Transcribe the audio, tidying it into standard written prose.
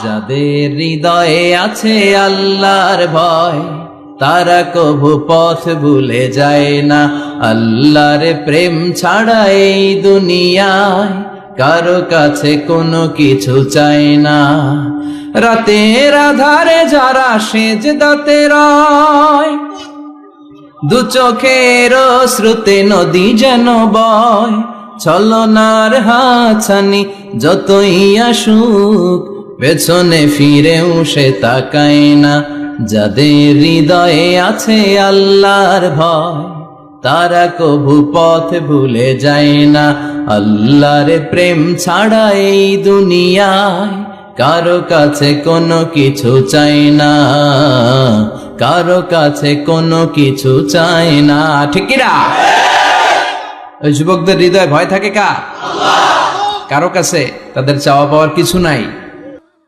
যাদের হৃদয়ে আছে আল্লাহর ভয়, তারা কভু পথ ভুলে যায় না। আল্লাহর প্রেম ছাড়া এই দুনিয়ায় কারো কাছে কোনো কিছু চায় না। রাতের আধারে যারা সেজদাতে রয়, দু চোখের শ্রুতে নদী যেন বয়। ছলনার হাতছানি যতই আসুক, পেছনে ফিরেও সে তাকায় না। যাদের হৃদয়ে আছে আল্লাহর ভয়, তারা কভু পথ ভুলে যায় না। আল্লাহর প্রেম ছাড়া এই দুনিয়ায় কারো কাছে কোনো কিছু চাই না, কারো কাছে কোনো কিছু চাই না। ঠিক কি না? ওই যুবকদের হৃদয়ে ভয় থাকে কার? কারো কাছে তাদের চাওয়া পাওয়ার কিছু নাই।